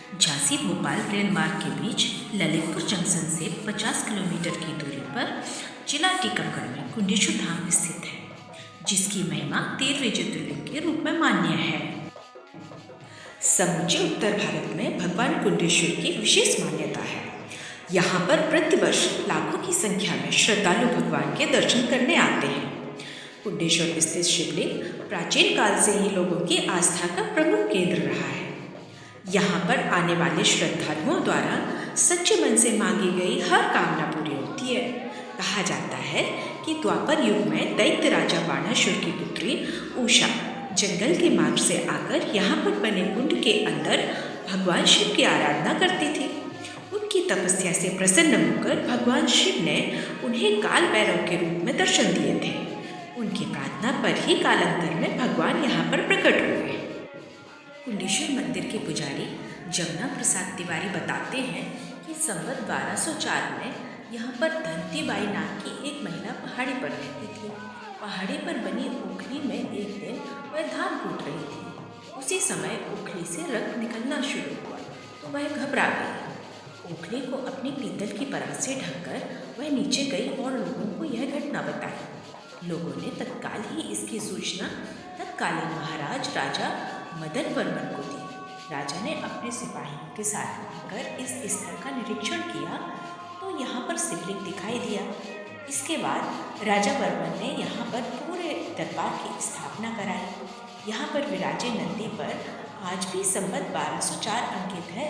Jhansi Bhopal rail मार्ग के बीच Lalitpur junction से 50 किलोमीटर की दूरी पर जिला टीकमगढ़ में कुंडेश्वर धाम स्थित है, जिसकी महिमा 13वें ज्योतिर्लिंग के रूप में मान्य है। समूचे उत्तर भारत में भगवान कुंडेश्वर की विशेष मान्यता है। यहाँ पर प्रतिवर्ष लाखों की संख्या में श्रद्धालु भगवान के दर्शन करने आते हैं। कुंडेश्वर स्थित शिवलिंग प्राचीन काल से ही लोगों की आस्था का प्रमुख केंद्र रहा है। यहाँ पर आने वाले श्रद्धालुओं द्वारा सच्चे मन से मांगी गई हर कामना पूरी होती है। कहा जाता है कि द्वापर युग में दैत्य राजा बाणासुर की पुत्री उषा जंगल के मार्ग से आकर यहाँ पर बने कुंड के अंदर भगवान शिव की आराधना करती थी। उनकी तपस्या से प्रसन्न होकर भगवान शिव ने उन्हें काल भैरव के रूप में दर्शन दिए थे। उनकी प्रार्थना पर ही कालांतर में भगवान यहाँ पर प्रकट हुए। कुंडेश्वर मंदिर के पुजारी जमुना प्रसाद तिवारी बताते हैं कि संवत 1204 में यहाँ पर धनती बाई नाम की एक महिला पहाड़ी पर रहती थी। पहाड़ी पर बनी ओखली में एक दिन वह धान कूट रही थी। उसी समय ओखली से रक्त निकलना शुरू हुआ तो वह घबरा गई। ओखली को अपनी पीतल की परात से ढककर वह नीचे गई और लोगों को यह घटना बताई। लोगों ने तत्काल ही इसकी सूचना तत्कालीन महाराज राजा मदन वर्मन को दी। राजा ने अपने सिपाहियों के साथ आकर इस स्थल का निरीक्षण किया तो यहाँ पर शिवलिंग दिखाई दिया। इसके बाद राजा वर्मन ने यहाँ पर पूरे दरबार की स्थापना कराई। यहाँ पर विराजे नंदी पर आज भी संवत 1204 अंकित है,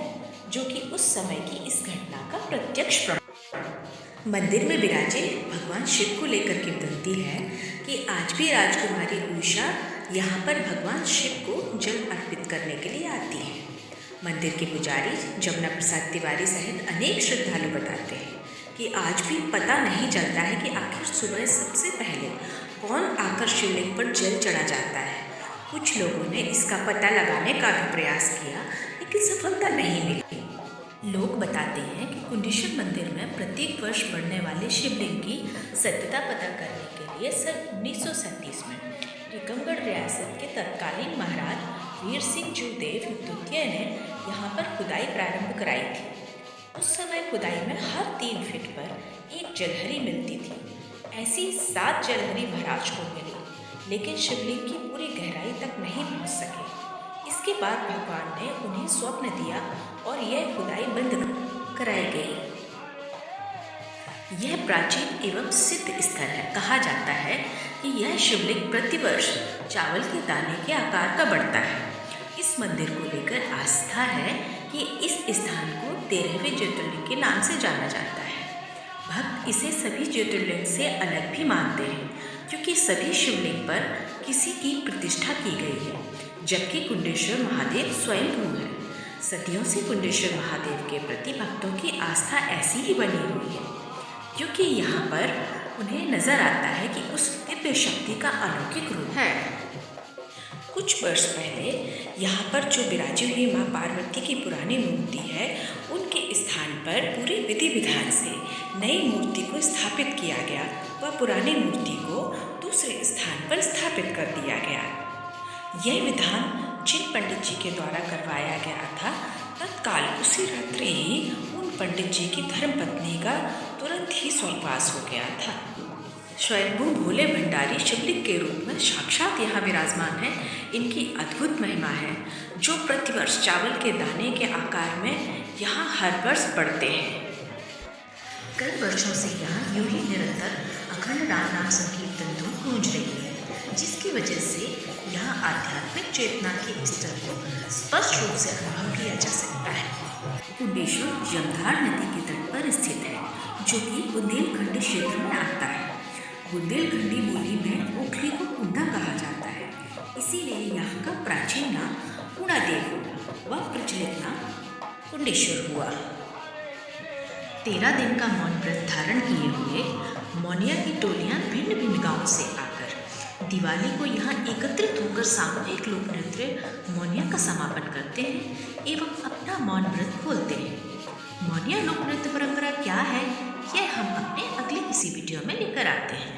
जो कि उस समय की इस घटना का प्रत्यक्ष प्रमाण। मंदिर में विराजे भगवान शिव को लेकर किंवदंती है कि आज भी राजकुमारी उषा यहाँ पर भगवान शिव को जल अर्पित करने के लिए आती है। मंदिर के पुजारी जमुना प्रसाद तिवारी सहित अनेक श्रद्धालु बताते हैं कि आज भी पता नहीं चलता है कि आखिर सुबह सबसे पहले कौन आकर शिवलिंग पर जल चढ़ा जाता है। कुछ लोगों ने इसका पता लगाने का भी प्रयास किया, लेकिन सफलता नहीं मिली। लोग बताते हैं कि कुंडेश्वर मंदिर में प्रत्येक वर्ष बढ़ने वाले शिवलिंग की सत्यता पता करने के लिए सन 1937 में टीकमगढ़ रियासत के तत्कालीन महाराज वीर सिंह जूदेव द्वितीय ने यहाँ पर खुदाई प्रारंभ कराई थी। उस समय खुदाई में हर 3 फीट पर एक जलहरी मिलती थी। ऐसी 7 जलहरी महाराज को मिली, लेकिन शिवलिंग की पूरी गहराई तक नहीं पहुँच सके। इसके बाद भगवान ने उन्हें स्वप्न दिया और यह खुदाई बंद कराई गई। यह प्राचीन एवं सिद्ध स्थल है। कहा जाता है कि यह शिवलिंग प्रतिवर्ष चावल के दाने के आकार का बढ़ता है। इस मंदिर को लेकर आस्था है कि इस स्थान को 13वें ज्योतिर्लिंग के नाम से जाना जाता है। भक्त इसे सभी ज्योतिर्लिंग से अलग भी मानते हैं, क्योंकि सभी शिवलिंग पर किसी की प्रतिष्ठा की गई है, जबकि कुंडेश्वर महादेव स्वयंभू है। सदियों से कुंडेश्वर महादेव के प्रति भक्तों की आस्था ऐसी ही बनी हुई है, क्योंकि यहाँ पर उन्हें नजर आता है कि उस दिव्य शक्ति का अलौकिक रूप है। कुछ वर्ष पहले यहाँ पर जो विराजी हुई माँ पार्वती की पुरानी मूर्ति है, उनके स्थान पर पूरे विधि विधान से नई मूर्ति को स्थापित किया गया व पुरानी मूर्ति को दूसरे स्थान पर स्थापित कर दिया गया। यह विधान जिन पंडित जी के द्वारा करवाया गया था, तत्काल उसी रात्रि ही उन पंडित जी की धर्मपत्नी का तुरंत ही स्वर्गवास हो गया था। स्वयंभू भोले भंडारी शिवलिंग के रूप में साक्षात यहाँ विराजमान है। इनकी अद्भुत महिमा है, जो प्रतिवर्ष चावल के दाने के आकार में यहाँ हर वर्ष बढ़ते हैं। कई वर्षों से यहाँ यूं ही निरंतर अखंड राम नाम संकीर्तन धूम गूंज रही है, जिसकी वजह से यहाँ आध्यात्मिक चेतना के स्तर को स्पष्ट रूप से अनुभव किया जा सकता है। कुंडेश्वर यमधार नदी के तट पर स्थित है, जो कि बुंदेलखंडी क्षेत्र में आता है। बुंदेलखंडी बोली में ओखली को कुंडा कहा जाता है, इसीलिए यहाँ का प्राचीन नाम कुंडादेव व प्रचलित नाम कुंडेश्वर हुआ। 13 दिन का मौन व्रत धारण किए हुए मौनिया की टोलियाँ भिन्न भिन्न गाँव से आकर दिवाली को यहाँ एकत्रित होकर सामूहिक लोक नृत्य मौनिया का समापन करते हैं एवं अपना मौन व्रत खोलते हैं। मौनिया लोक नृत्य परंपरा क्या है, यह हम अपने अगले किसी वीडियो में लेकर आते हैं।